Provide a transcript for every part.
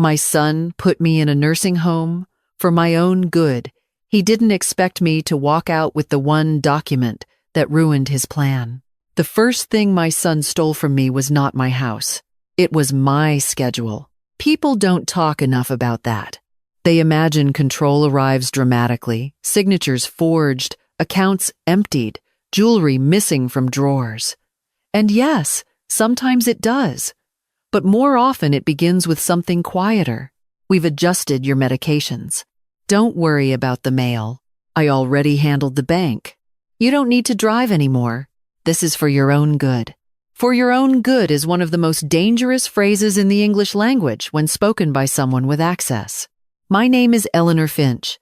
My son put me in a nursing home for my own good. He didn't expect me to walk out with the one document that ruined his plan. The first thing my son stole from me was not my house. It was my schedule. People don't talk enough about that. They imagine control arrives dramatically, signatures forged, accounts emptied, jewelry missing from drawers. And yes, sometimes it does. But more often it begins with something quieter. We've adjusted your medications. Don't worry about the mail. I already handled the bank. You don't need to drive anymore. This is for your own good. For your own good is one of the most dangerous phrases in the English language when spoken by someone with access. My name is Eleanor Finch.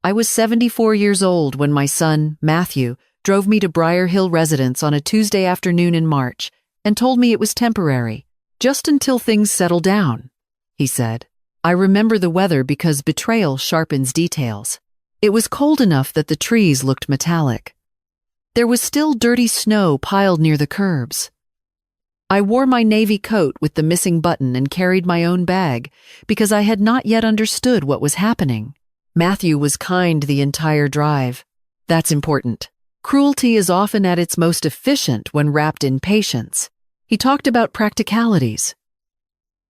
I was 74 years old when my son, Matthew, drove me to Briar Hill residence on a Tuesday afternoon in March and told me it was temporary, just until things settle down, he said. I remember the weather because betrayal sharpens details. It was cold enough that the trees looked metallic. There was still dirty snow piled near the curbs. I wore my navy coat with the missing button and carried my own bag because I had not yet understood what was happening. Matthew was kind the entire drive. That's important. Cruelty is often at its most efficient when wrapped in patience. He talked about practicalities,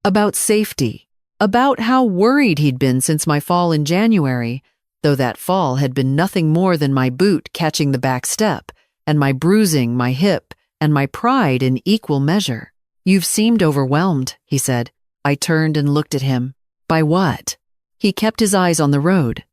about safety, about how worried he'd been since my fall in January, though that fall had been nothing more than my boot catching the back step, and my bruising my hip, and my pride in equal measure. You've seemed overwhelmed, he said. I turned and looked at him. By what? He kept his eyes on the road.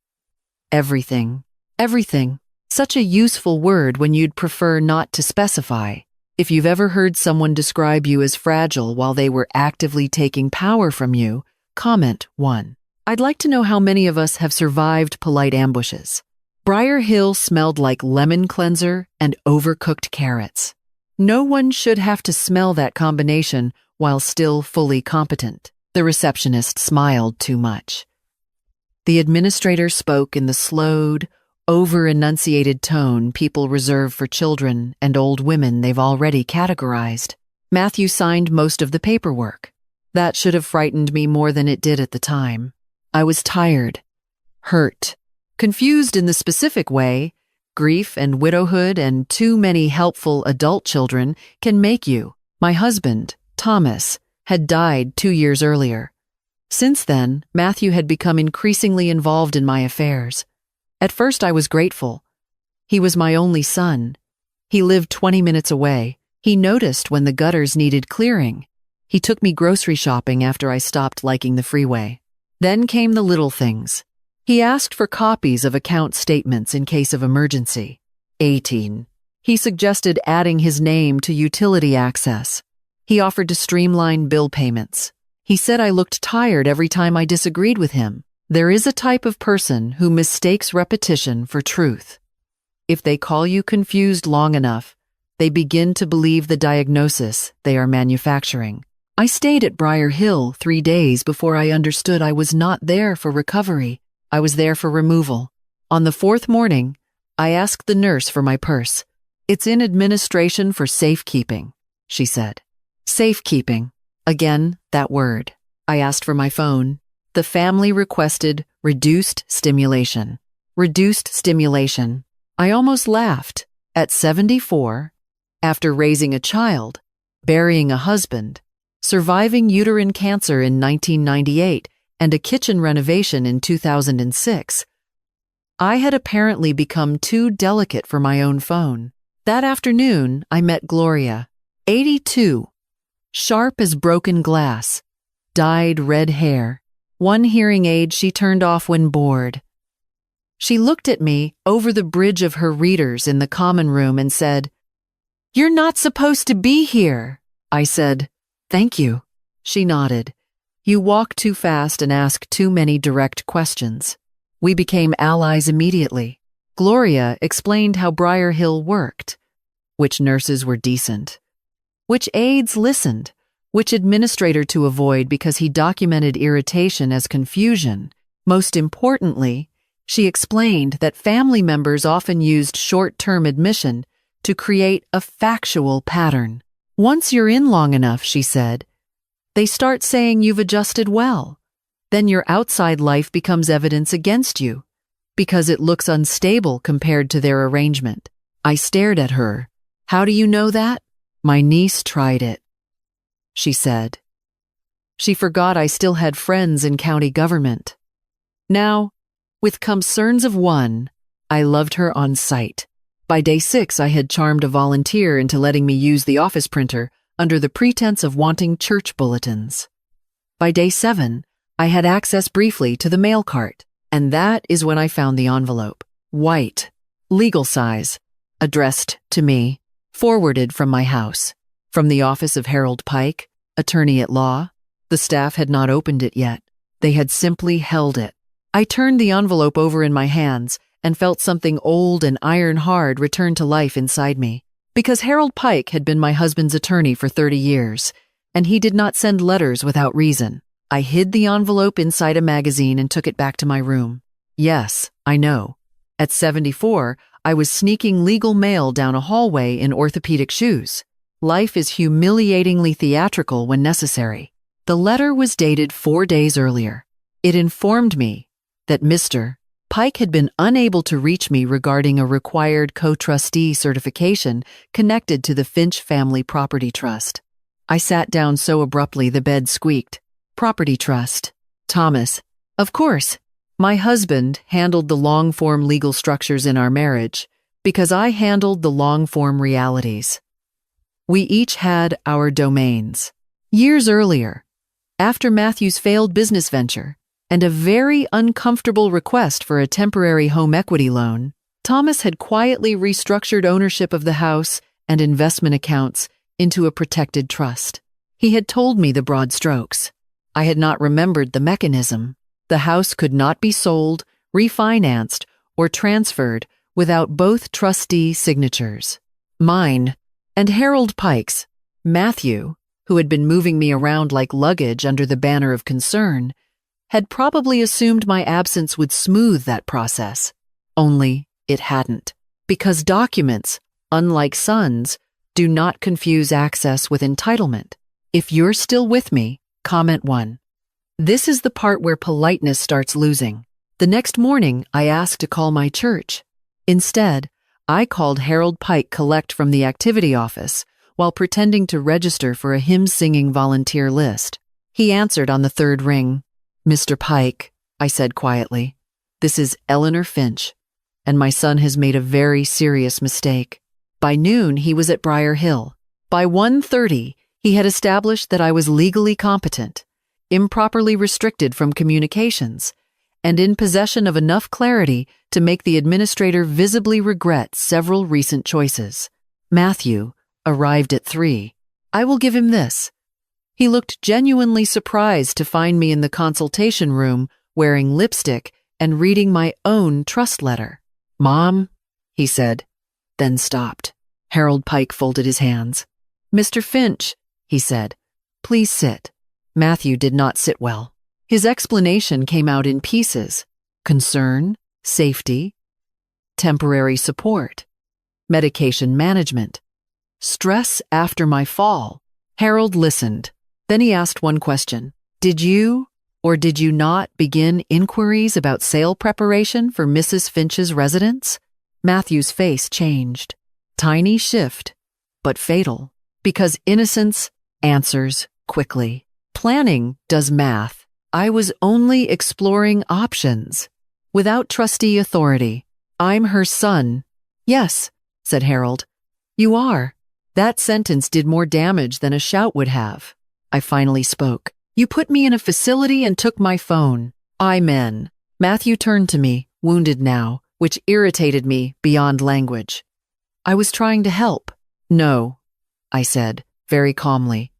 Everything. Everything. Such a useful word when you'd prefer not to specify. If you've ever heard someone describe you as fragile while they were actively taking power from you, comment 1. I'd like to know how many of us have survived polite ambushes. Briar Hill smelled like lemon cleanser and overcooked carrots. No one should have to smell that combination while still fully competent. The receptionist smiled too much. The administrator spoke in the slowed, over-enunciated tone people reserve for children and old women they've already categorized. Matthew signed most of the paperwork. That should have frightened me more than it did at the time. I was tired, hurt, confused in the specific way. Grief and widowhood and too many helpful adult children can make you. My husband, Thomas, had died 2 years earlier. Since then, Matthew had become increasingly involved in my affairs. At first I was grateful. He was my only son. He lived 20 minutes away. He noticed when the gutters needed clearing. He took me grocery shopping after I stopped liking the freeway. Then came the little things. He asked for copies of account statements in case of emergency. 18. He suggested adding his name to utility access. He offered to streamline bill payments. He said I looked tired every time I disagreed with him. There is a type of person who mistakes repetition for truth. If they call you confused long enough, they begin to believe the diagnosis they are manufacturing. I stayed at Briar Hill 3 days before I understood I was not there for recovery. I was there for removal. On the 4th morning, I asked the nurse for my purse. It's in administration for safekeeping, she said. Safekeeping. Again, that word. I asked for my phone. The family requested reduced stimulation. Reduced stimulation. I almost laughed. At 74, after raising a child, burying a husband, surviving uterine cancer in 1998, and a kitchen renovation in 2006, I had apparently become too delicate for my own phone. That afternoon, I met Gloria, 82, sharp as broken glass, dyed red hair, one hearing aid she turned off when bored. She looked at me over the bridge of her readers in the common room and said, "You're not supposed to be here." I said, "Thank you." She nodded. You walk too fast and ask too many direct questions. We became allies immediately. Gloria explained how Briar Hill worked, which nurses were decent, which aides listened, which administrator to avoid because he documented irritation as confusion. Most importantly, she explained that family members often used short-term admission to create a factual pattern. Once you're in long enough, she said, they start saying you've adjusted well. then your outside life becomes evidence against you, because it looks unstable compared to their arrangement. I stared at her. How do you know that? My niece tried it, she said. She forgot I still had friends in county government. Now, with concerns of one, I loved her on sight. By day 6, I had charmed a volunteer into letting me use the office printer under the pretense of wanting church bulletins. By day 7, I had access briefly to the mail cart, and that is when I found the envelope. White, legal size, addressed to me, forwarded from my house, from the office of Harold Pike, attorney at law. The staff had not opened it yet. They had simply held it. I turned the envelope over in my hands and felt something old and iron-hard return to life inside me. Because Harold Pike had been my husband's attorney for 30 years, and he did not send letters without reason. I hid the envelope inside a magazine and took it back to my room. Yes, I know. At 74, I was sneaking legal mail down a hallway in orthopedic shoes. Life is humiliatingly theatrical when necessary. The letter was dated 4 days earlier. It informed me that Mr. Pike had been unable to reach me regarding a required co-trustee certification connected to the Finch Family Property Trust. I sat down so abruptly the bed squeaked. Property trust. Thomas. Of course. My husband handled the long-form legal structures in our marriage because I handled the long-form realities. We each had our domains. Years earlier, after Matthew's failed business venture and a very uncomfortable request for a temporary home equity loan, Thomas had quietly restructured ownership of the house and investment accounts into a protected trust. He had told me the broad strokes. I had not remembered the mechanism. The house could not be sold, refinanced, or transferred without both trustee signatures. Mine and Harold Pike's. Matthew, who had been moving me around like luggage under the banner of concern, had probably assumed my absence would smooth that process. Only it hadn't. Because documents, unlike sons, do not confuse access with entitlement. If you're still with me, comment 1. This is the part where politeness starts losing. The next morning, I asked to call my church. Instead, I called Harold Pike Collect from the activity office while pretending to register for a hymn-singing volunteer list. He answered on the 3rd ring. Mr. Pike, I said quietly, this is Eleanor Finch, and my son has made a very serious mistake. By noon, he was at Briar Hill. By 1:30, he had established that I was legally competent, improperly restricted from communications, and in possession of enough clarity to make the administrator visibly regret several recent choices. Matthew arrived at 3. I will give him this. He looked genuinely surprised to find me in the consultation room wearing lipstick and reading my own trust letter. Mom, he said, then stopped. Harold Pike folded his hands. Mr. Finch, he said, please sit. Matthew did not sit well. His explanation came out in pieces. Concern, safety, temporary support, medication management, stress after my fall. Harold listened. Then he asked one question. Did you or did you not begin inquiries about sale preparation for Mrs. Finch's residence? Matthew's face changed. Tiny shift, but fatal, because innocence answers quickly. Planning does math. I was only exploring options. Without trustee authority. I'm her son. Yes, said Harold. You are. That sentence did more damage than a shout would have. I finally spoke. You put me in a facility and took my phone. Amen. Matthew turned to me, wounded now, which irritated me beyond language. I was trying to help. No, I said, very calmly.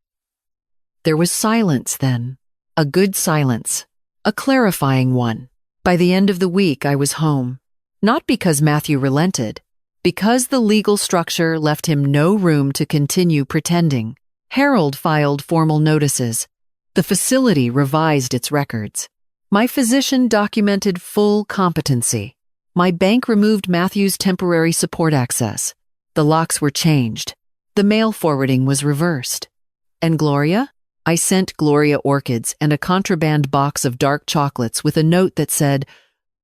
There was silence then. A good silence. A clarifying one. By the end of the week, I was home. Not because Matthew relented, because the legal structure left him no room to continue pretending. Harold filed formal notices. The facility revised its records. My physician documented full competency. My bank removed Matthew's temporary support access. The locks were changed. The mail forwarding was reversed. And Gloria? I sent Gloria orchids and a contraband box of dark chocolates with a note that said,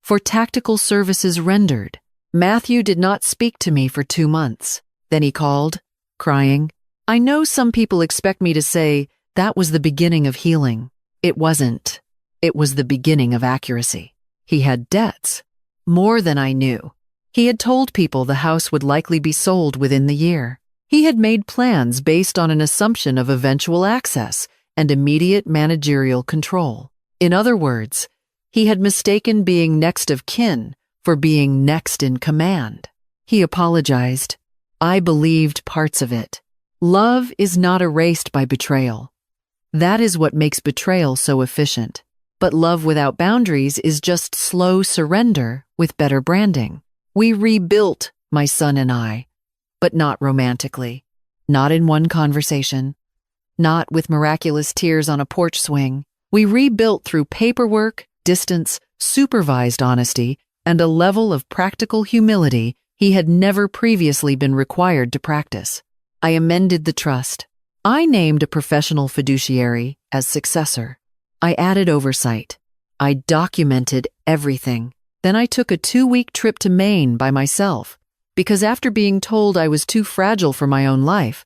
"For tactical services rendered." Matthew did not speak to me for 2 months. Then he called, crying. I know some people expect me to say that was the beginning of healing. It wasn't. It was the beginning of accuracy. He had debts. More than I knew. He had told people the house would likely be sold within the year. He had made plans based on an assumption of eventual access and immediate managerial control. In other words, he had mistaken being next of kin for being next in command. He apologized. I believed parts of it. Love is not erased by betrayal. That is what makes betrayal so efficient. But love without boundaries is just slow surrender with better branding. We rebuilt, my son and I, but not romantically. Not in one conversation. Not with miraculous tears on a porch swing. We rebuilt through paperwork, distance, supervised honesty, and a level of practical humility he had never previously been required to practice. I amended the trust. I named a professional fiduciary as successor. I added oversight. I documented everything. Then I took a 2-week trip to Maine by myself, because after being told I was too fragile for my own life,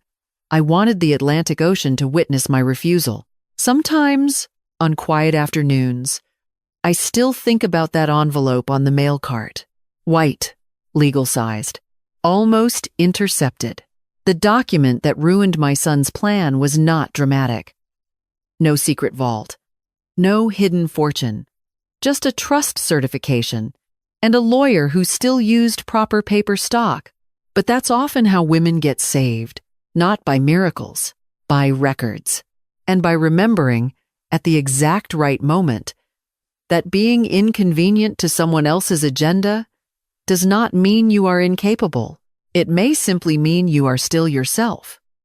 I wanted the Atlantic Ocean to witness my refusal. Sometimes, on quiet afternoons, I still think about that envelope on the mail cart. White, legal-sized, almost intercepted. The document that ruined my son's plan was not dramatic. No secret vault. No hidden fortune. Just a trust certification and a lawyer who still used proper paper stock. But that's often how women get saved. Not by miracles, by records, and by remembering, at the exact right moment, that being inconvenient to someone else's agenda does not mean you are incapable. It may simply mean you are still yourself.